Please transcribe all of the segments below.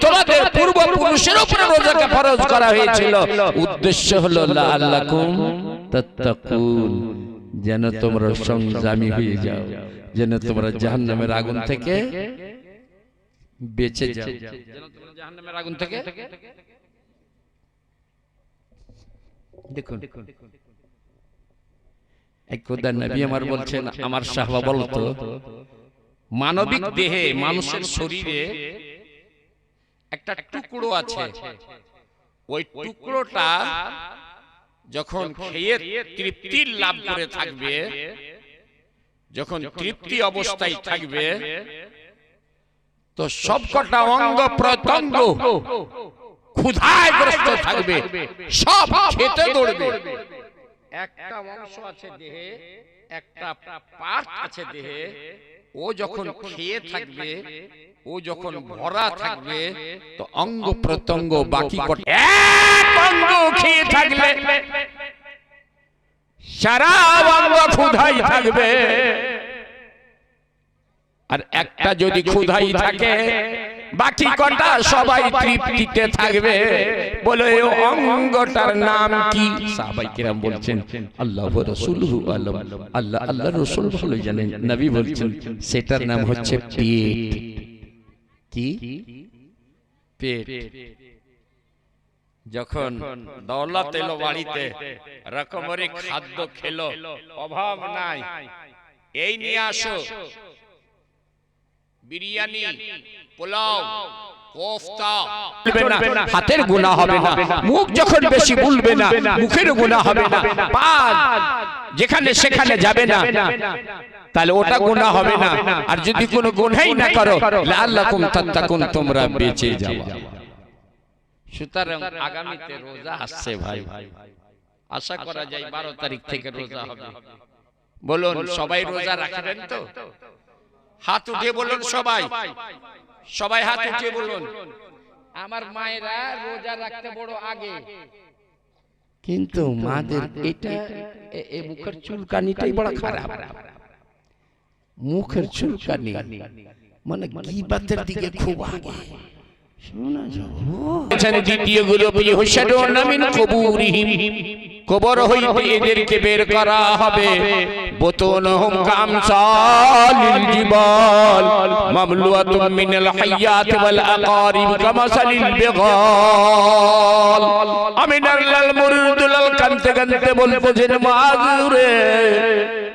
তোমাদের পূর্বপুরুষের উপরে রোজাকে ফরজ করা হয়েছিল, উদ্দেশ্য হলো লাআল্লাকুম তাত্তাকুন, যেন তোমরা সংযমী হয়ে যাও, যেন তোমরা জাহান্নামের আগুন থেকে বেঁচে যাও, যেন তোমরা জাহান্নামের আগুন থেকে। দেখুন এক খোদা নবী আমার বলছেন, আমার সাহাবা বলতো, মানবিক দেহে মানুষের শরীরে একটা টুকরো আছে, ওই টুকরোটা যখন খেয়ে তৃপ্তি লাভ করে থাকবে, যখন তৃপ্তি অবস্থায় থাকবে, তো সবকটা অঙ্গ প্রত্যঙ্গ ক্ষুধায় গ্রস্ত থাকবে, সব খেতে দৌড়বে। একটা অংশ আছে দেহে, একটা পার্ট আছে দেহে, ও যখন খেয়ে থাকবে, ও যখন ভরা থাকবে, তো অঙ্গ প্রত্যঙ্গ বাকি এক অঙ্গ খেয়ে থাকলে সারা অঙ্গ ক্ষুধাই থাকবে, আর একটা যদি ক্ষুধাই থাকে বাকি কটা সবাই তৃপ্তিতে থাকবে। বলে অঙ্গটার নাম কি? সাহাবায়ে কেরাম বলছেন আল্লাহ ওয়া রাসূলুহু আলাম, আল্লাহ আল্লাহর রাসূল ভালো জানেন। নবী বলছেন সেটার নাম হচ্ছে পেট। কি? পেট। যখন দৌলত এলো বাড়িতে, রকমারি খাদ্য খেলো, অভাব নাই, এই নিয়ে আসো বিরিয়ানি, পোলাও, কোফতা, হাতের গুনাহ হবে না, মুখ যখন বেশি বলবে না মুখের গুনাহ হবে না, পা যেখানে সেখানে যাবে না, তাহলে ওটা গুনাহ হবে না। আর যদি কোনো গুনাহই না করো, লাআল্লাকুম তাত্তাকুন, তোমরা বেঁচে যাবে। সুতরাং আগামীতে রোজা আসছে ভাই, আশা করা যায় 12 তারিখ থেকে রোজা হবে। বলুন সবাই রোজা রাখবেন তো? হাত উঠে বলুন সবাই, সবাই হাত উঠে বলুন। আমার মায়েরা রোজা রাখতে বড় আগে, কিন্তু মাদের এটা মুখের চুলকানিটাই বড় খারাপ। মুখের চুলকানি মানে গীবাতের দিকে খুব আগে। দ্বিতীয় গুলো কবর হইতে এদেরকে বের করা হবে। বুতুনহুম কামসালিল জিবাল মামলুআতুম মিনাল হাইয়াতি ওয়াল আকারিব কামাসালিল বিগাল। আমিনাল মুরদুল কানতে কানতে বলতেছেন মাযুরে,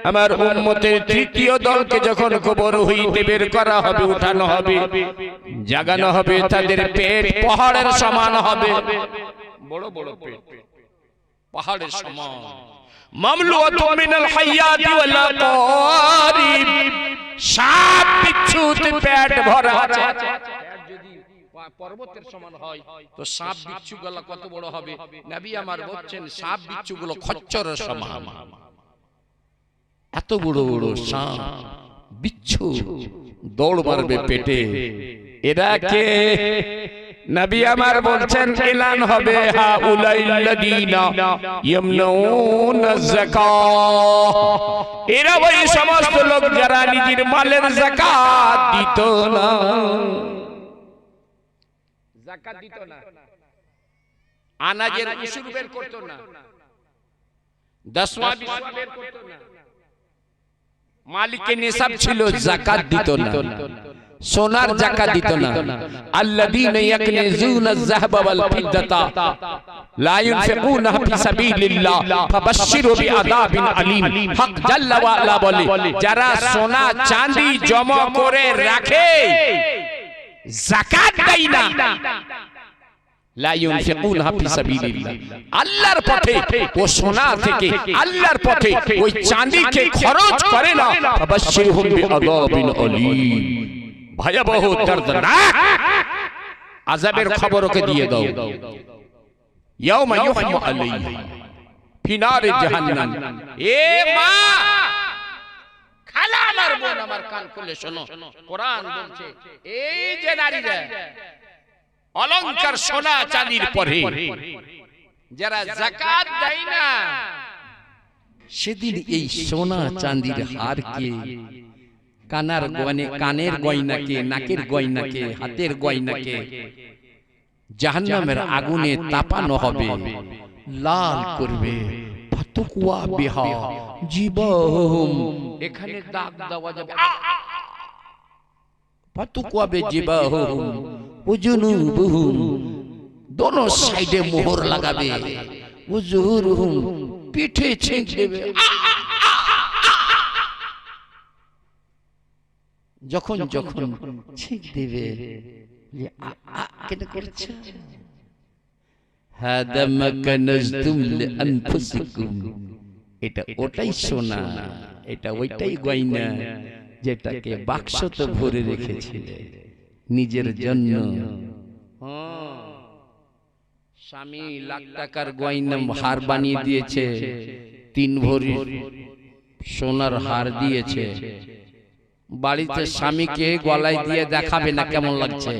আমার উম্মতের তৃতীয় দলকে যখন কবর হইতে বের করা হবে, উঠানো হবে, জাগানো হবে, তাদের পেট পাহাড়ের সমান হবে, বড় বড় পেট পাহাড়ের সমান। মামলুআতুম মিনাল হাইয়াতি ওয়াল আকারিব, সাপ বিচ্ছুতে পেট ভরা আছে। যদি পর্বতের সমান হয় তো সাপ বিচ্ছুগুলো কত বড় হবে? নবী আমার বলছেন সাপ বিচ্ছুগুলো খচ্চরের সমান। এত বড় বড় সাপ বিচ্ছু দৌড় মারবে পেটে। এরা কে? নবী আমার বলছেন এলান হবে, হাউলাইল্লাযীনা ইয়ামনুনাজ যাকাত, এরা ওই সমস্ত লোক যারা নিজের মালের যাকাত দিত না। যাকাত দিত না, আনাজের উশুর বের করত না, দশওয়া বিশওয়া বের করত না, মালিকের নিসাব ছিল যাকাত দিত না, সোনার যাকাত দিত না। আল্লাযীনা ইয়াকনিজুনাজ যাহাবা ওয়াল ফিদ্দাতা লা ইউনফিকুনাহা ফি সাবিলিল্লাহ ফাবাশশিরু বিআযাবিন আলীম। হক জাল্লা ওয়া আলা বলে, যারা সোনা চাঁদি জমা করে রাখে যাকাত দেয় না, লা ইউনফিকুনাহা ফি সাবিলিল্লাহ, আল্লাহর পথে ও সোনা থেকে আল্লাহর পথে ওই চাঁদিকে খরচ করে না, ফাবাশশিরহুম বিআযাবিন আলীম, ভয়াবহ দর্দনাক আযাবের খবর ওকে দিয়ে দাও। ইয়াউমা ইউহমা আলাইহি ফি নারি জাহান্নাম। এ মা, খালা আমার বোন, আমার কান খুলে শোনো, কোরআন বলছে এই যে নারীরা অলংকার সোনা চাঁদির পরে যারা যাকাত দেয় না, সেদিন এই সোনা চাঁদির হারকে কানের গয়নাকে, নাকের গয়নাকে, হাতের গয়নাকে জাহান্নামের আগুনে তাপানো হবে, লাল করবে। ফাতুকুয়া বিহা জিবাহুম, এখানে দাগ দেওয়া যাবে। ফাতুকুয়া বে জিবাহুম ওয়াজুনুবুহুম, দোনো সাইডে মোহর লাগাবে। ওয়াজুহুরুহুম, পিঠে ছেঁক দেবে। যখন যখন ছেঁক দেবে, কেন করছে? হাদা মা কানাজতুম লিআনফুসিকুম, এটা ওটাই সোনা, এটা ওইটাই গয়না যেটাকে বাক্সতে ভরে রেখেছিলে নিজের জন্য। স্বামী লাখ টাকার গয়না হার বানিয়ে দিয়েছে, 3 ভরি সোনার হার দিয়েছে, বাড়িতে স্বামীকে গলায় দিয়ে দেখাবে না কেমন লাগছে?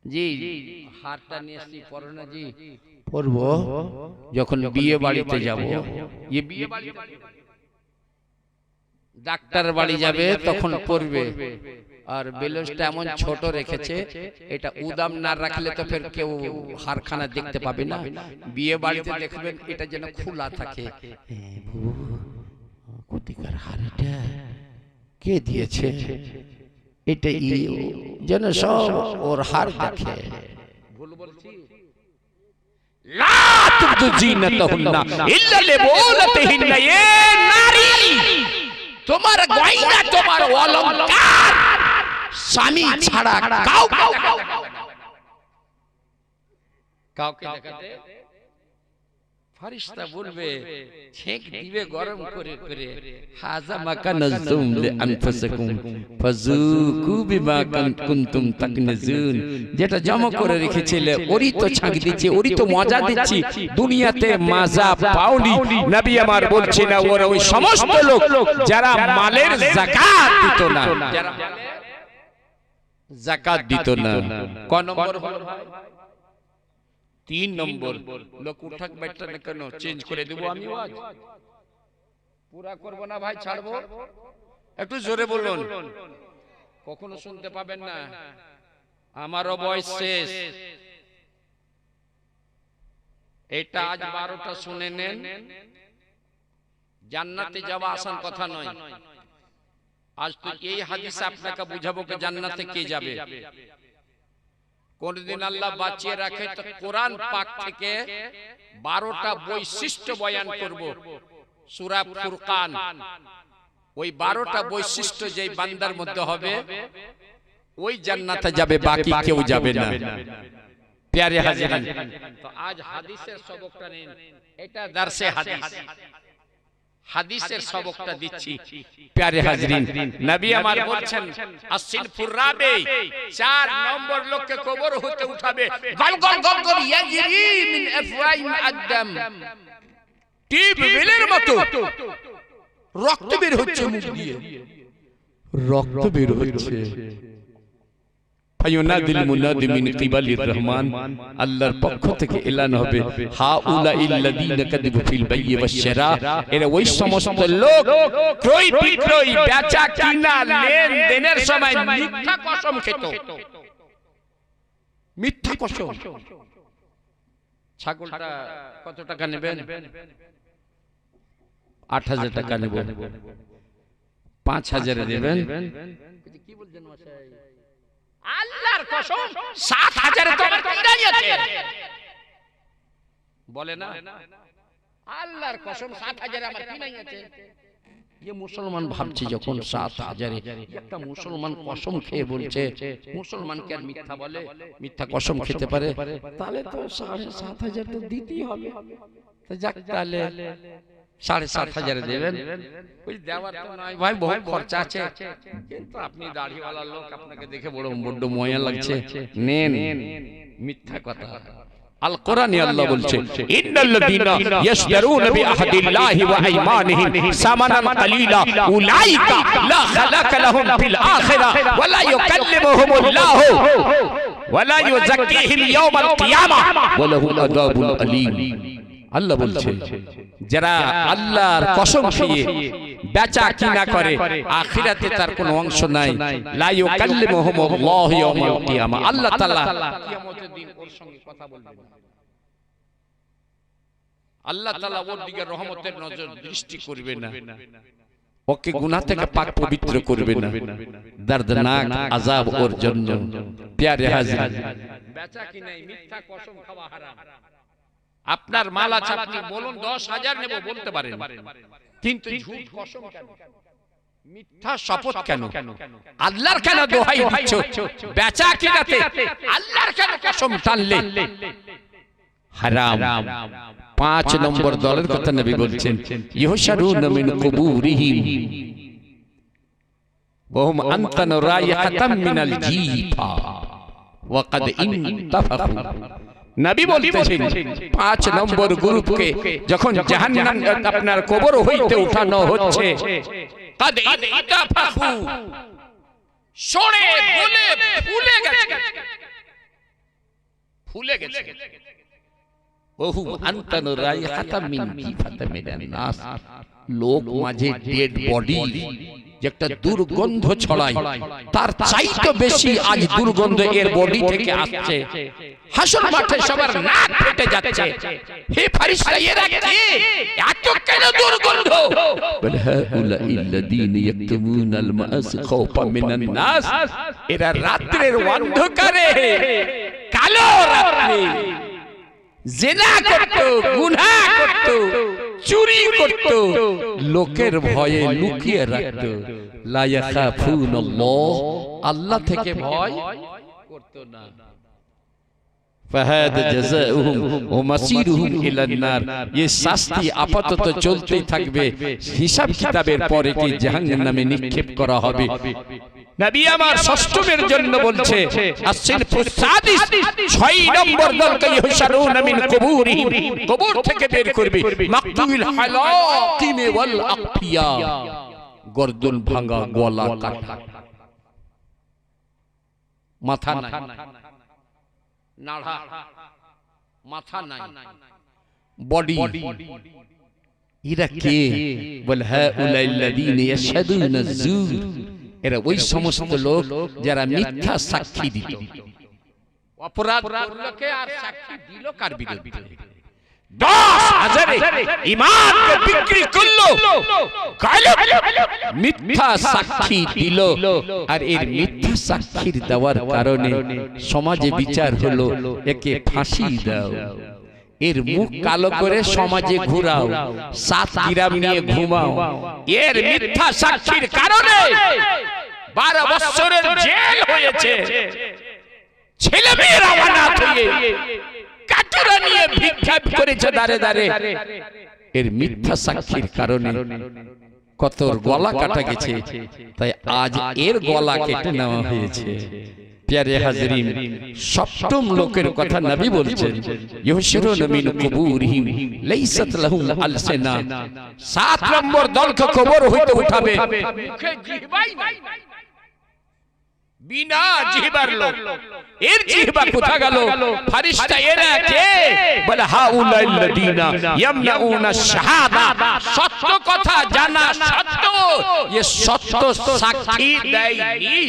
জি হারটা নিয়ে আসি, পরো না জি? পরবো যখন বিয়ে বাড়িতে যাব। বিয়ে বাড়ি, ডাক্তার বাড়ি যাবে তখন পরবে। আর বেলুনটা এমন ছোট রেখেছে, এটা উদাম না রাখলে তো ফের কেউ হারখানা দেখতে পাবে না। বিয়ে বাড়িতে দেখবেন এটা যেন খোলা থাকে। কোটিকার হারটা কে দিয়েছে? এটা যেন সব ওর হার দেখে। ভুল বলছি? লা তুবদু জিনাতাহুন্না ইল্লা লিবুলাতিহিন্না, এ নারী তোমার গয়না, তোমার অলংকার স্বামী ছাড়া কাউকে দেখাতে। ফেরেশতা বলবে, ছেঁক দিবে গরম করে করে, হাযা মা কানাজতুম লিআনফুসিকুম ফাযুকু বিমা কুনতুম তাকনিজুন, যেটা জমা করে রেখেছিলে ওরই তো ছাঁক দিচ্ছি, ওরই তো মজা দিচ্ছি, দুনিয়াতে মজা পাওনি। নবী আমার বলছে না, ওরা ওই সমস্ত লোক যারা মালের যাকাত দিত না, যারা যাকাত দিত না। ক নম্বর হলো? 3 নম্বর। লোক উঠাক बैठा না কেন, চেঞ্জ করে দেব আমি। আজ পুরা করব না ভাই, ছাড়বো। একটু জোরে বলুন, কখনো শুনতে পাবেন না। আমারও বয়স শেষ, এটা আজ 12টা শুনে নেন। জান্নাতে যাওয়া আসান কথা নয়। আজ তো এই হাদিস আপনাকে বুঝাবো যে জান্নাতে কে যাবে। কোনদিন আল্লাহ বাঁচিয়ে রাখে তো কোরআন পাক থেকে 12টা বৈশিষ্ট্য বয়ান করব। সূরা ফুরকান, ওই 12টা বৈশিষ্ট্য যেই বান্দার মধ্যে হবে ওই জান্নাতে যাবে, বাকি কেউ যাবে না। প্যারে হাজিরিন, তো আজ হাদিসের সবকটা নিন। এটা দারসে হাদিস, হাদিসের সবকটা দিচ্ছি। প্যারে হাজিরিন, নবী আমার বলছেন আসিনফুর রাবি, 4 নম্বর লোককে কবর হতে উঠাবে। গল গল গল গল ইয়াজরি মিন আফওয়াইম আদম, টিউবওয়েলের মতো রক্ত বের হচ্ছে মুখ দিয়ে, রক্ত বের হচ্ছে। ফায়ুনাদিল মুনাদি মিন কিবালির রহমান, আল্লাহর পক্ষ থেকে এলান হবে, হাউলা ইল্লাযীনা কাযিবু ফিল বাইয়ি ওয়াশ শিরা, এরা ওই সমস্ত লোক ক্রয় বিক্রয়, বেচা কিনা, লেনদেনের সময় মিথ্যা কসম খেত। মিথ্যা কসম। ছাগলটা কত টাকা নেবেন? 8000 টাকা নেব। 5000 এ দেবেন। কি বলছেন মশাই? আল্লাহর কসম 7000 এ তো আমার কিনাই আছে, বলে না? আল্লাহর কসম 7000 এ আমার কিনাই আছে। ये মুসলমান ভাবছে যখন 7000 এ একটা মুসলমান কসম খেয়ে বলছে, মুসলমান কি আর মিথ্যা বলে? মিথ্যা কসম খেতে পারে? তাহলে তো 7000 তো দিতেই হবে। তো যাক, তাহলে 7500 দেবেন। ওই দেওয়ার তো নয় ভাই, বহু খরচা আছে। কিন্তু আপনি দাড়িওয়ালা লোক, আপনাকে দেখে বড় ময়া লাগছে, নেন। মিথ্যা কথা। আল কোরআনে আল্লাহ বলছে, ইন্নাল্লাযীনা ইয়াশতারুনা বিআহদিল্লাহি ওয়া আইমানিহিম সামানান কালীলা উলাইকা লা খালাকা লাহুম ফিল আখিরা ওয়া লা ইউকাল্লিমুহুমুল্লাহু ওয়া লা ইউযাক্কিহিম ইয়াওমাল কিয়ামাহ ওয়া লাহুম আযাবুন আলীম। আল্লাহ বলছেন যারা আল্লাহর কসম খেয়ে বেচা কিনা করে আখিরাতে তার কোনো অংশ নাই। লা ইউকাল্লিমুহুমুল্লাহু ইয়াওমাল কিয়ামা, আল্লাহ তাআলা কিয়ামতের দিন ওর সঙ্গে কথা বলবেন না। আল্লাহ তাআলা ওর দিকে রহমতের নজর দৃষ্টি করবে না, ওকে গুনাহ থেকে পাক পবিত্র করবে না। দর্দনাক আযাব ওর জন্য। প্যারে হাজির, বেচা কিনাই মিথ্যা কসম খাওয়া হারাম। আপনার মাল আছে, আপনি বলুন 10,000 নেব, বলতে পারেন, কিন্তু ঝুট কসম কেন, মিথ্যা শপথ কেন, আল্লাহর কেন দোহাই দিচ্ছ? বেচা কিনাতে আল্লাহর কেন কসম টানলে? হারাম। 5 নম্বর দলের কথা নবী বলছেন, ইহশারুনা মিন কুবুরিহিম ওয়া হুম আনতানু রাইহাতাম মিনাল জিফা ওয়া কাদ ইনতাফাকু। নবী বলতেছেন 5 নম্বর গ্রুপকে যখন জাহান্নাম আপনার কবর হইতে উঠানো হচ্ছে, কাদ ইনতাফাকু, সরে গলে ফুলে গেছে, ফুলে গেছে। ওহু আনতানু রাইহাতাম মিন জিফাতাম মিনান নাস, লোক মাঝে ডেড বডি যে একটা দুর্গন্ধ ছড়ায়, তার চাইতে বেশি আজ দুর্গন্ধ এর বডি থেকে আসছে। হাসর মাঠে সবার নাক ফেটে যাচ্ছে। হে ফেরেশতা, এরা কে? এত কেন দুর্গন্ধ? বল হাউলাইল্লাযীনা ইয়াকতুমুনাল মাআসি খাওফাম মিনান নাস, এরা রাতের অন্ধকারে, কালো রাতে জিনা করত, গুনাহ করত, চুরি করত, লোকের ভয়ে লুকিয়ে রাখত। লা ইয়াখাফুনাল্লাহ, আল্লাহ থেকে ভয় করত না। ফাহাদ জাযাউহুম ওয়া মাসিরুহুম ইলান নার, এই শাস্তি আপাতত চলতেই থাকবে। হিসাব কিতাবের পরে কি জাহান্নামে নিক্ষেপ করা হবে। নবী আমার ষষ্ঠমের জন্য বলছে, আসিনফুস সাদিস, 6 নম্বর দলকে ইহশারুনা মিন কুবুরিহিম, কবর থেকে বের করবে। মাকতুল হালাকিম ওয়াল আকফিয়া, গর্দন ভাঙা, গলা কাটা, মাথা নাই, নাড়া মাথা নাই, বডি। এরা কে? বল হাউলাইল্লাযীনা ইয়াশহাদুনা যুর, এরা ওই সমস্ত লোক যারা মিথ্যা সাক্ষী দিত, অপরাধ করলকে আর সাক্ষী দিল কার বিরুদ্ধে? 10,000 ঈমানকে বিক্রি করলো, মিথ্যা সাক্ষী দিল। আর এর মিথ্যা সাক্ষীর দেওয়ার কারণে সমাজে বিচার হলো, একে ফাঁসি দাও, এর মুখ কালো করে সমাজে ঘুরাও, 7 গ্রাম নিয়ে ঘুমাও। এর মিথ্যা সাক্ষীর কারণে 12 বছরের জেল হয়েছে। ছেলে মেয়েরা অনাথ হয়ে কাটুরা নিয়ে ভিক্ষা করেছে দাঁড়ে দাঁড়ে। এর মিথ্যা সাক্ষীর কারণে কত গলা কাটা গেছে। তাই আজ এর গলা কেটে নেওয়া হয়েছে। প্যারে হাজরিন, সপ্তম লোকের কথা নবী বলছেন, ইহশারুনা মিন কুবুরিহিম লাইসাত লাহুম আলসিনা, 7 নম্বর দলকে কবর হইতে উঠাবে, মুখে জিহ্বাই নাই, বিনা জিহ্বার লোক। এর জিহ্বা কোথা গেল? ফেরেশতা এরা কে? বলে হাউলাইল্লাযীনা ইয়ামনাউনা শাহাদা, সত্য কথা জানা সত্ত্বেও এ সত্য সাক্ষী দেয়নি।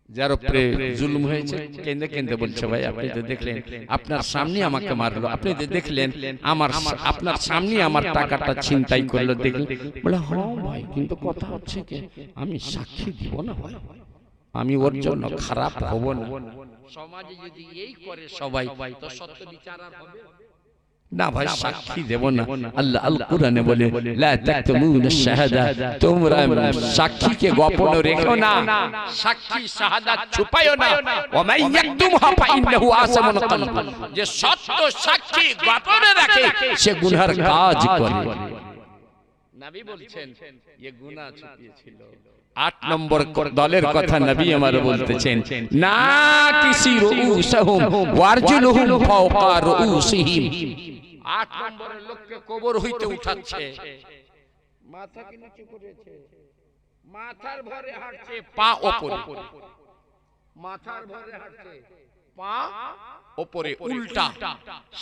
যার উপরে জুলুম হয়েছে, কেঁদে কেঁদে বলছে, ভাই আপনি তো দেখলেন, আপনার সামনে আমাকে মারলো, আপনি তো দেখলেন আমার, আপনার সামনে আমার টাকাটা ছিনতাই করলো, দেখলেন। বলে হ্যাঁ ভাই, কিন্তু কথা হচ্ছে কি, আমি সাক্ষী দিব না ভাই, আমি ওর জন্য খারাপ হব না। সমাজে যদি এই করে সবাই, তো সত্য বিচার আর হবে না ভাই, সাক্ষী দেব না। আল্লাহ আল কুরআনে বলে, লা তাকতুমুনা শাহাদা, তোমরা সাক্ষীকে গোপন রেখো না, সাক্ষী শাহাদাত ছুপায়ো না। ওয়া মান ইয়াকতুমহা ফাইন্নাহু আসামুন কলবু, যে সত্য সাক্ষী গোপনে রাখে সে গুনাহর কাজ করে। নবী বলছেন এই গুনাহ ছুপিয়েছিল। 8 নম্বর দলের কথা নবী আমার বলতেছেন, না কিসি রুউসহুম ওয়ারজুলুহুম ফাওকা রুউসিহিম, 8 নম্বরের লোককে কবর হইতে উঠাচ্ছে, মাথা কি নিচে করেছে, মাথার ভরে হাঁটছে, পা উপরে। মাথার ভরে হাঁটছে, পা উপরে উল্টা।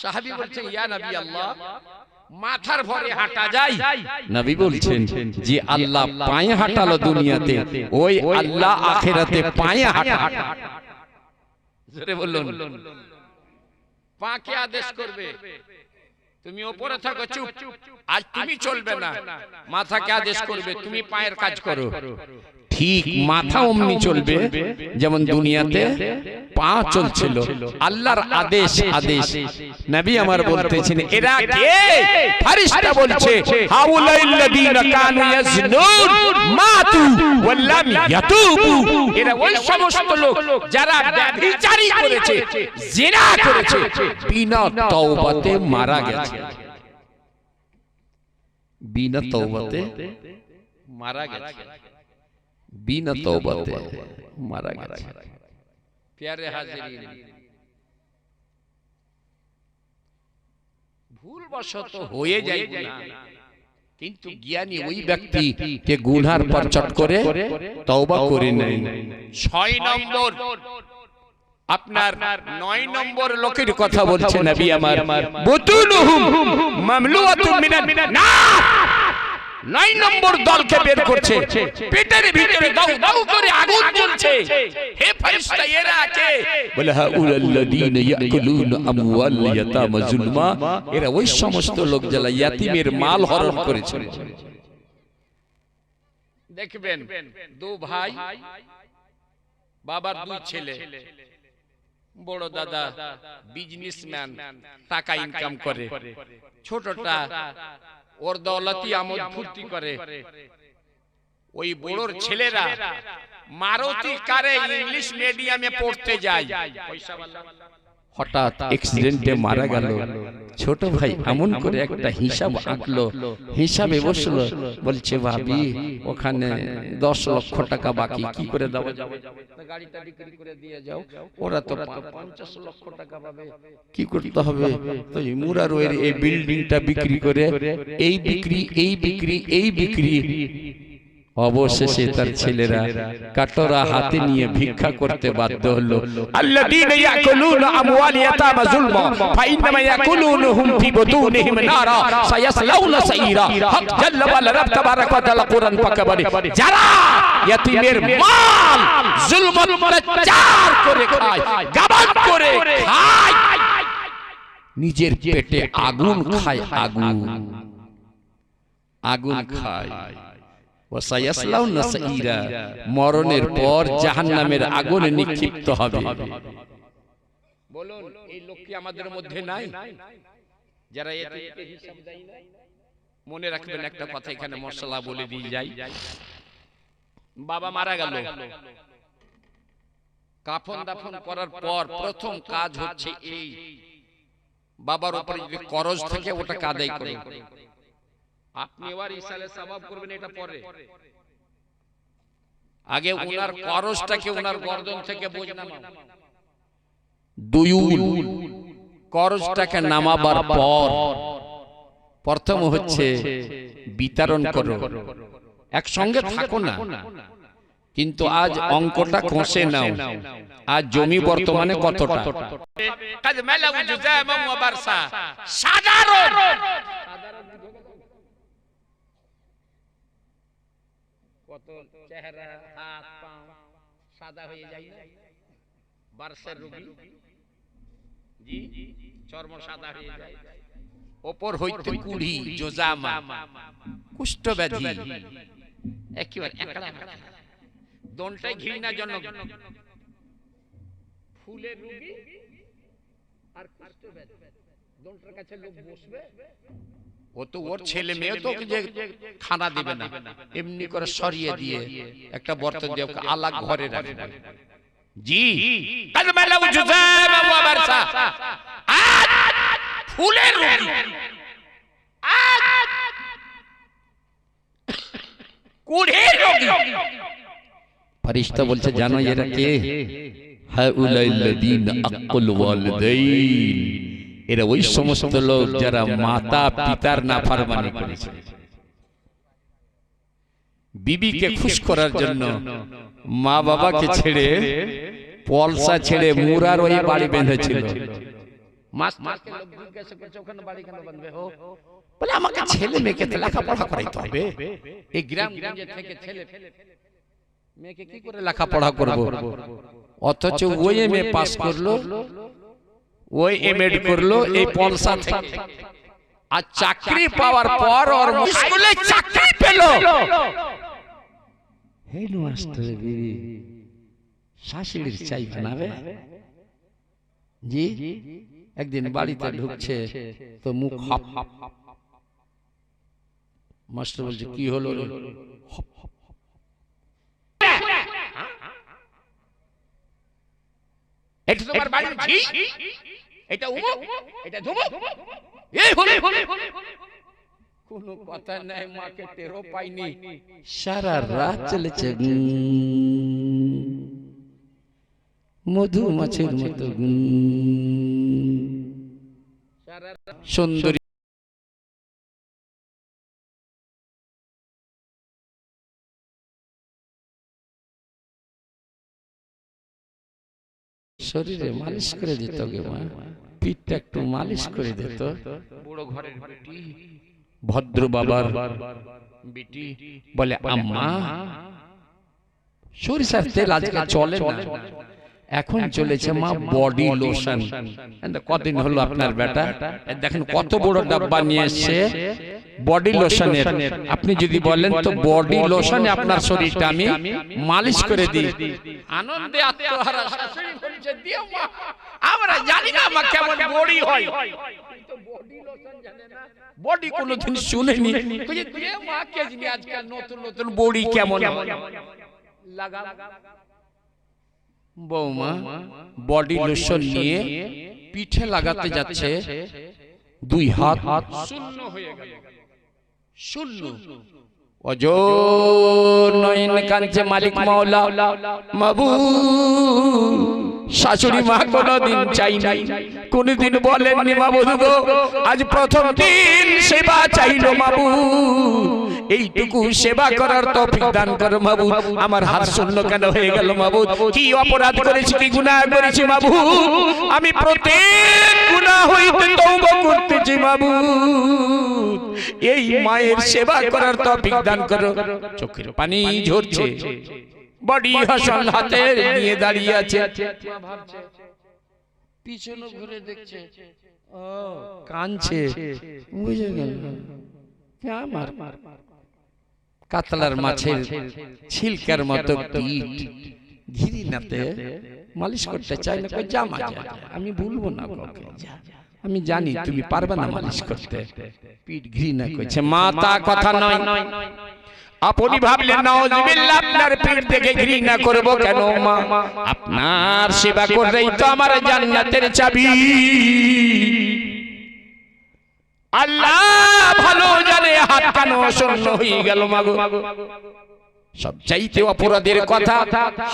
সাহাবী বলছেন ইয়া নবী আল্লাহ, মাথার ভরে হাঁটা যায়? নবী বলছেন যে আল্লাহ পায়ে হাঁটালো দুনিয়াতে, ওই আল্লাহ আখিরাতে পায়ে হাঁটা। জোরে বলুন। পাকে আদেশ করবে তুমি উপরে থাকো, চুপ, আজ তুমি চলবে না। মাথাকে আদেশ করবে তুমি পায়ের কাজ করো। ঠিক মাথা অমনি চলবে যেমন দুনিয়াতে পা চলছিল। আল্লাহর আদেশ আদেশ। নবী আমার বলতেছেন এরা কে? ফেরেশতা বলছে হাউলাইল্লাযীনা কানু ইয়াজনুন মাতু ওয়ালাম ইয়াতুবু। এরা ওই সমস্ত লোক যারা ব্যভিচারী করেছে, জিনা করেছে, বিনা তওবাতে মারা গেছে। বিনা তওবাতে মারা গেছে, বিনা তওবাতে মারা গেছে। প্যারে হাজিরিন, ভুলবশত হয়ে যায় গুনাহ, কিন্তু জ্ঞানী ওই ব্যক্তি কে গুনার পর চট করে তওবা করে নেয়। 6 নম্বর আপনার 9 নম্বর লোকের কথা বলছে নবী আমার, বুতুলুহুম মামলুআতুম মিনান নার। 9 নম্বর দলকে বের করছে, পেটের ভিতরে দাউ দাউ করে আগুন জ্বলছে। হে ফেরেশতা এরা কে? বলে হাউলাল্লাযীনা ইয়াকুলুনা আমওয়াল ইয়াতামা যুলমা। এরা ওই সমস্ত লোক যারা ইয়াতিমের মাল হরণ করেছে। দেখবেন দু ভাই, বাবার 2 ছেলে। বড় দাদা বিজনেসম্যান, টাকা ইনকাম করে, ছোটটা ওর দৌলতি আমোদ ফুর্তি করে। ওই বড়র ছেলেরা মারুতি কারে ইংলিশ মিডিয়ামে পড়তে যায়, পয়সাওয়ালা। হঠাৎ অ্যাক্সিডেন্টে মারা গেল। ছোট ভাই এমন করে একটা হিসাব আঁকলো, হিসাবে বসলো, বলছে ভাবি ওখানে 10 লক্ষ টাকা বাকি, কি করে দেওয়া যাবে? গাড়িটা বিক্রি করে দিয়ে যাও, ওরা তো 50 লক্ষ টাকা পাবে, কি করতে হবে? তো মুরারোয়ের এই বিল্ডিংটা বিক্রি করে এই বিক্রি, এই বিক্রি, এই বিক্রি। অবশেষে তার ছেলেরা কাটরা হাতে নিয়ে ভিক্ষা করতে বাধ্য হলো। আল্লাযীনা ইয়াকুলুনা আমওয়াল ইয়াতামা যুলমা ফাইন্নামা ইয়াকুলুনহুম ফি বুতুনিহিম নারা সায়াসলাউনা সাইরা। হক জাল্লা ওয়ালা রাব তাবারাকা ওয়া তাআলা কুরআন পাকে বলে, যারা ইয়াতিমের মাল জুলম অত্যাচার করে খায়, গাবান করে খায়, নিজের পেটে আগুন খায়, আগুন আগুন খায়। মরণের পর জাহান্নামের আগুনে নিক্ষিপ্ত হবে। বলুন এই লোক কি আমাদের মধ্যে নাই যারা এতিমকে হিসাব দেয় না? মনে রাখবেন একটা কথা, এখানে মশলা বলে দিয়ে যাই। বাবা মারা গেল, কাফন দাফন করার পর প্রথম কাজ হচ্ছে এই, বাবার উপরে যদি করজ থেকে ওটা কাদাই করে। আপনি এবার ইসালে সওয়াব করবেন, এটা পরে। আগে ওনার করজটাকে ওনার গর্দন থেকে বোঝ নামাও। দুয়ুল করজটাকে নামাবার পর প্রথম হচ্ছে বিতরণ করো। একসঙ্গে থাকো না, কিন্তু আজ অঙ্কটা কষে নাও। আজ জমি বর্তমানে কতটা? কাজ মেলা উজুজাম ওয়া বারসা, সাধারণ কত চেহারা, হাত পা সাদা হয়ে যায় না? বারসার রোগী জি চর্ম সাদা হয়ে যায়, উপর হইতে কুড়ি জোজামা, কুষ্ঠ ব্যাধি, একেবারে একলা দনটাই ঘৃণাজনক। ফুলের রোগী আর কুষ্ঠ ব্যাধি, দনটার কাছে লোক বসবে, ও তো ওর ছেলে মেয়ে তো যে খানা দিবে না, এমনি করে সরিয়ে দিয়ে একটা বর্তন দিয়ে আলাদা ঘরে রাখবে। জি কাজমালা উজুজাম ওয়া বারসা, ফুলের রোগী, কুড়ের রোগী। ফেরেশতা বলছে জানো এরা কে? হাউলাইল্লাযীনা আক্কুল ওয়ালিদাইন। এরা ওই সমস্ত লোক যারা মাতা পিতার নাফরমানি করেছে। বিবিকে খুশ করার জন্য মা বাবাকে ছেড়ে পলসা ছেড়ে মুরার ওই বাড়ি বেঁধেছিল। মাস্টারকে লোক জিজ্ঞাসা করছে ওখানে বাড়ি কেন বাঁধবে? বলে আমাকে ছেলে মেয়েকে লেখাপড়া করাইতে হবে, এই গ্রামগঞ্জে থেকে ছেলে মেয়েকে কি করে লেখাপড়া করব? অথচ ওই এমএ পাস করলো, ওই এমএড করলো এই পলসা থেকে, আর চাকরি পাওয়ার পর ওর স্কুলে চাকরি পেল। হেডমাস্টার বিবি শাশুড়ির চাই বানাবে জি। একদিন বাড়িতে ঢুকছে তো মুখ হাপ হাপ, মাস্টার বলছে কি হলো রে? এটা তোমার বাড়ির ঝি, এটা উমুক, এটা ধুমুক, এই হলে কোনো কথা নাই, মাকে টেরও পাইনি। সারা রাত চলেছে মধুমাছির মতো সুন্দরী শরীরে মালিশ করে দিত গে মা, পিঠটা একটু মালিশ করে দিত। বড় ঘরের বেটি, ভদ্র বাবার বেটি বলে আম্মা সরিষার তেল আজকে চলে না, এখন চলেছে মা বডি লোশন। কদিন হলো আপনার বেটা দেখেন কত বড় ডাব্বা নিয়ে এসছে বডি লোশনের। আপনি যদি বলেন তো বডি লোশনে আপনার শরীরটা আমি মালিশ করে দিই, আনন্দে আত্মহারা শাশুড়ি বলছে দিও মা, আমরা জানি না মা কেমন বডি হয়, তো বডি লোশন জানে না, বডি কোনোদিন শুনেনি, কইছে দিও মা কে জানি আজকাল নতুন নতুন বডি কেমন লাগা। বৌমা বডি লোশন নিয়ে পিঠে লাগাতে যাচ্ছে, দুই হাত শূন্য হয়ে গেল, শূন্য। অজর নয়ন কাঞ্চে মালিক মাওলা মাবুদ। শাশুড়ি মা কোনদিন চাই নাই, কোনদিন বলেননি মাবুদ গো আজ প্রথম দিন সেবা চাইলো মাবুদ, এইটুকু সেবা করার তৌফিক দান করো মাবুদ। আমার হাত শূন্য কেন হয়ে গেল মাবুদ? কি অপরাধ করেছি, কি গুনাহ করেছি মাবুদ? আমি প্রত্যেক গুনাহ হইতে তওবা করতেছি মাবুদ, এই মায়ের সেবা করার তৌফিক দান করো। চোখের পানি ঝরছে, বডি হাসান হাতে নিয়ে দাঁড়িয়ে আছে, পিছনে ঘুরে দেখছে, ও কাঁদছে, বুঝে গেল আমার কাতলার মাছের ছিলকার মতো পিঠ ঘিরিনাতে মালিশ করতে চাই না, কই যা মা যা, আমি ভুলবো না কাউকে, আমি জানি তুমি পারবে না মালিশ করতে। পিঠ ঘৃণা করছে, মা তা কথা নয়, আপনি ভাবলেন নাউজুবিল্লাহ আপনার পিঠ দেখে ঘৃণা করব কেন মা? আপনার সেবা করলেই তো আমার জান্নাতের চাবি। আল্লাহ ভালো জানে হাত কেন শূন্য হয়ে গেল মাগো। সবচাইতে অপরাধের কথা,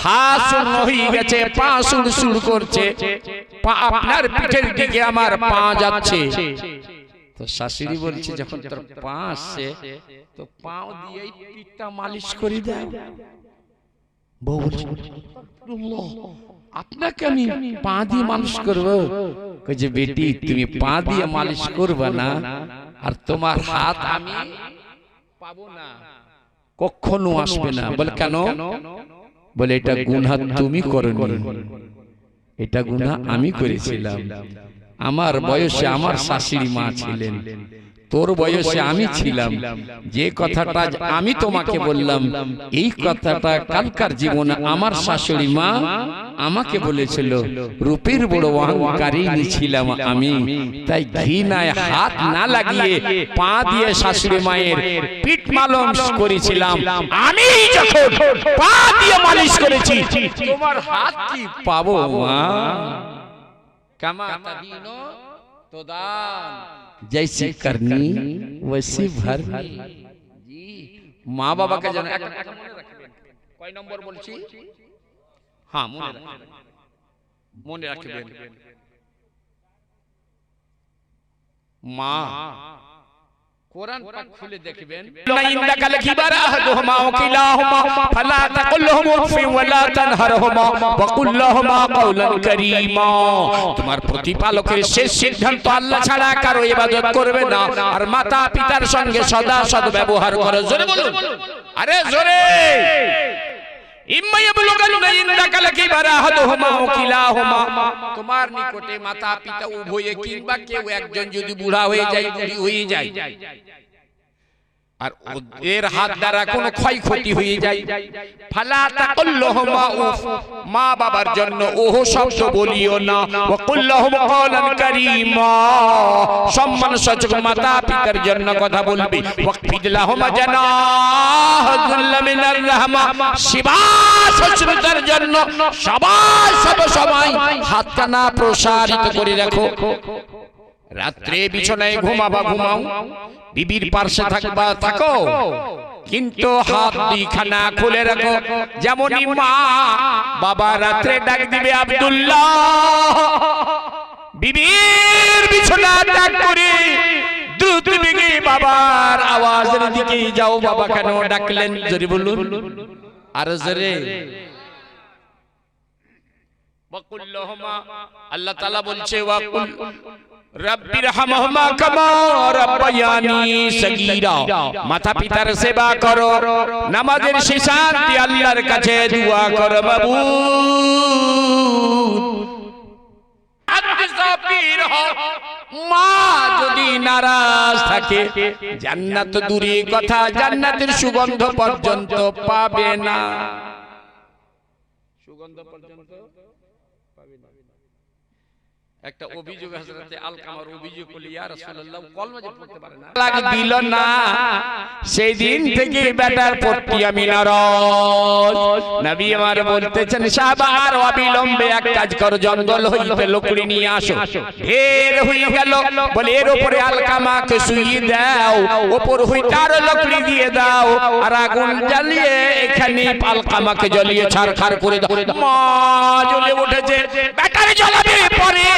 হাত শূন্য হয়ে গেছে, পা সুড়সুড় করছে, পা আপনার পিঠের দিকে আমার পা যাচ্ছে। তো শাশুড়ি বলছে যখন তোর পা আসছে তো পাও দিয়ে পিঠটা মালিশ করে দাও। বউ বলছে আপনাকে আমি পা দিয়ে মালিশ করবো? কইছে বেটি তুমি পা দিয়ে মালিশ করবে না, আর তোমার হাত আমি পাবো না, কখনো আসবে না। বলে কেন? বলে এটা গুনাহ তুমি করনি, এটা গুনাহ আমি করেছিলাম। আমার বয়সে আমার শাশুড়ি মা ছিলেন, তোর বয়সে আমি ছিলাম। যে কথাটা আমি তোমাকে বললাম এই কথাটা কালকার জীবনে আমার শাশুড়ি মা আমাকে বলেছিল। রূপের বড় অহংকারী ছিলাম আমি, তাই ঘৃণায় হাত না লাগিয়ে পা দিয়ে শাশুড়ি মায়ের পিঠ মালিশ করেছিলাম। আমি যখন পা দিয়ে মালিশ করেছি তোমার হাত কি পাবো মা? কামা তাদিনো তোদান, जैसी करनी वैसी भरनी। जी মা বাবাকে যেন একটা মনে রাখবেন। কয় নম্বর বলছি? হ্যাঁ মনে রাখবেন, মনে রাখবেন। মা কোরআন পাক খুলে দেখবেন ইন্দাকা লাকিবারা আহাদুহুমা ওয়া কিলাহুমা ফালা তাকুল লাহুমা উফিন ওয়া লা তানহারহুমা ওয়া কুল লাহুমা কাওলান কারীমা। তোমার প্রতিপালকের শেষ সিদ্ধান্ত আল্লাহ ছাড়া কারো ইবাদত করবে না, আর মাতা পিতার সঙ্গে সদা সদ্ব্যবহার করো। জোরে বলুন, আরে জোরে। ইম্মা ইয়াবলুগান্না ইনদাকা লাকিবারা আহাদুহুমা ওয়া কিলাহুমা, তোমার নিকটে মাতা পিতা উভয়ে কিংবা কেউ একজন যদি বুড়া হয়ে যায়, বুড়ি হয়ে যায়, আর ওদের হাত দ্বারা কোনো ক্ষয়ক্ষতি হয়ে যায়, ফালা তাকুল্লাহুমা উফ, মা বাবার জন্য ওহ শব্দ বলিও না, ওয়া কুল্লাহুম কাওলান কারীমা, সম্মান সূচক মাতা পিতার জন্য কথা বলবে। ওয়াকফিদ লাহুমা জানাহুল মিনার রাহমা, সেবা শুশ্রূষার জন্য সবাই সব সময় হাতখানা প্রসারিত করে রাখো। রাত্রে বিছানায় ঘুমাবা ঘুমাও, বিবির পাশে থাকবা থাকো, কিন্তু হাত দুইখানা খুলে রাখো। যেমন মা বাবা রাত্রে ডাক দিবে আব্দুল্লাহ, বিবির বিছানা ডাক করে দ্রুত বেগে বাবার আওয়াজের দিকে যাও। বাবা কেন ডাকলেন জোরে বলুন, আর জোরে। ওয়াকুল্লাহুমা, আল্লাহ তাআলা বলছে ওয়াকুল রাব্বিরহামহুমা কামা রাব্বায়ানি সগীরা, মাতা পিতার সেবা করো, নামাজের শেষান্তে আল্লাহর কাছে দোয়া করো, মাবুদ আদসাফির হও। মা যদি নারাজ থাকে, জান্নাত দূরে কথা, জান্নাতের সুগন্ধ পর্যন্ত পাবে না। সুগন্ধ পর্যন্ত পাবে না। একটা অভিযোগ হযরতে আলকামার অভিযোগ করল, ইয়া রাসূলুল্লাহ কলমা যে পড়তে পারে না, তালাক দিল না, সেই দিন থেকে বেটার প্রতি আমি নারাজ। নবী আমার বলতেছেন সাবার অবিলম্বে এক কাজ করো, জঙ্গল হইতে লকড়ি নিয়ে আসো। ঢের হয়ে গেল, বলে এর উপরে আলকামাকে শুইয়ে দাও, উপর হইতে আরো লকড়ি দিয়ে দাও, আর আগুন জ্বালিয়ে এখানে আলকামাকে জ্বালিয়ে ছারখার করে দাও। মা জ্বলে উঠেছে, বেটার জ্বালাবে পরে,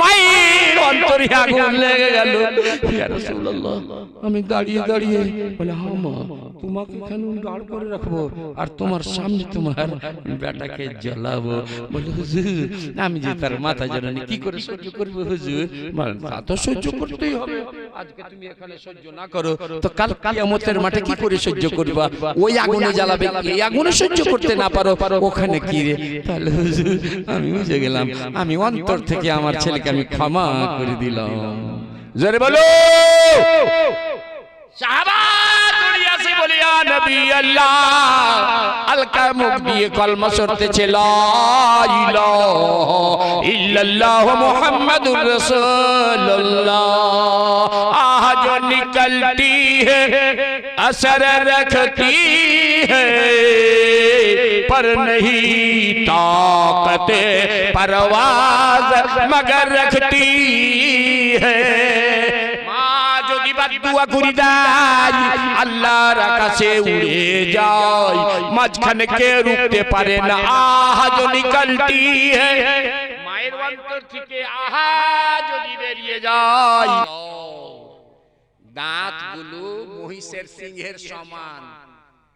মায়ের অন্তরে আগুন লেগে গেল। ইয়া রাসূলুল্লাহ, আমি দাঁড়িয়ে দাঁড়িয়ে বলে, হ্যাঁ মা, তোমাকে কেন দাঁড় করে রাখবো, আর তোমার সামনে তোমার বেটাকে জ্বালাবো। বলে হুজুর, আমি যে তার মাথা জ্বালানি কি করে সহ্য করবো হুজুর? তা তো সহ্য করতেই হবে, আজকে তুমি এখানে সহ্য না করো তো কাল কিয়ামতের মাঠে কি করে সহ্য করবা? ওই আগুনে জ্বালাবে, এই আগুনে সহ্য করতে না পারো, ওখানে কি রে? তাহলে হুজুর আমি বুঝে গেলাম, আমি অন্তর থেকে আমার ছেলেকে আমি ক্ষমা করে দিলাম। জোরে বলো। সাহাবা দৌড়িয়ে আসে, বলে ইয়া নবী আল্লাহ, আলকা মুখ দিয়ে কলমা পড়তেছে, লা ইলাহা ইল্লাল্লাহ মুহাম্মাদুর রাসূলুল্লাহ, আজ নিকলতি है असर रखती है, पर नहीं ताकत परवाज मगर रखती है। দুয়া করি দেয়, আল্লাহর আকাশে উড়ে যায়, মাঝখানে কে রুখতে পারে না, আহা जो निकलती है। মায়ের অন্তর থেকে আহা যদি বেরিয়ে যায়, দাঁতগুলো মহিষের সিংহের সমান,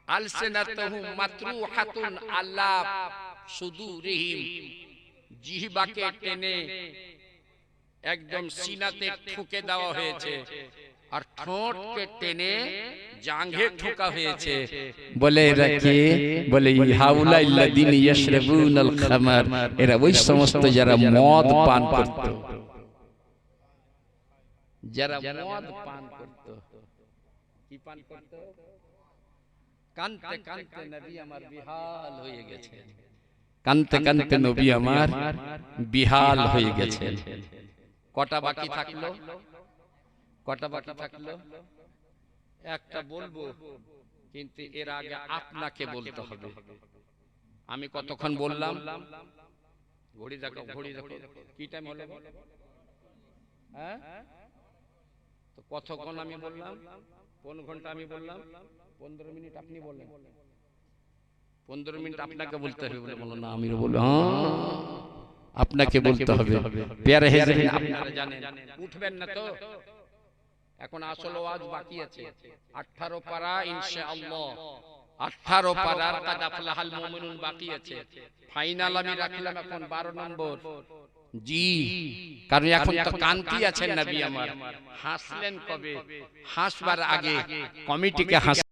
আলসিনাতুহুম মাতরুহাতুন আলা সুদুরিহিম, জিহ্বাকে টেনে একদম সিনাতে ঠুকে দেওয়া হয়েছে, আর ঠোঁটকে টেনে জাঙ্ঘে ঠোকা হয়েছে। বলে রাখে, বলে হাউলা ইল্লাযিনা ইয়াশরাবুনাল খামার, এরা ওই সমস্ত যারা মদ পান করত, যারা মদ পান করত। কি পান করত? কানতে কানতে নবী আমার বিহাল হয়ে গেছে, কানতে কানতে নবী আমার বিহাল হয়ে গেছে। কটা বাকি থাকলো? কটা বাকি থাকলো? একটা বলবো, কিন্তু এর আগে আপনাকে বলতে হবে। আমি কতক্ষণ বললাম? ঘড়ি দেখো, ঘড়ি দেখো, কি টাইম হলো? হ্যাঁ, তো কতক্ষণ আমি বললাম? 15 ঘন্টা আমি বললাম, 15 মিনিট আপনি বললেন। 15 মিনিট আপনাকে বলতে হবে। বলে বলো না, আমিও বলবো হ্যাঁ আপনাকে বলতে হবে। প্যারে হাজিরিন, আপনারা জানেন, উঠবেন না তো? এখন আসল ওয়াজ বাকি আছে 18 পারা ইনশাআল্লাহ 18 পারার কাদ আফলাহাল মুমিনুন বাকি আছে ফাইনাল আমি রাখলাম এখন 12 নম্বর জি কারণ এখন তো কান্তি আছেন নবী আমার হাসলেন কবে হাসবার আগে কমিটিকে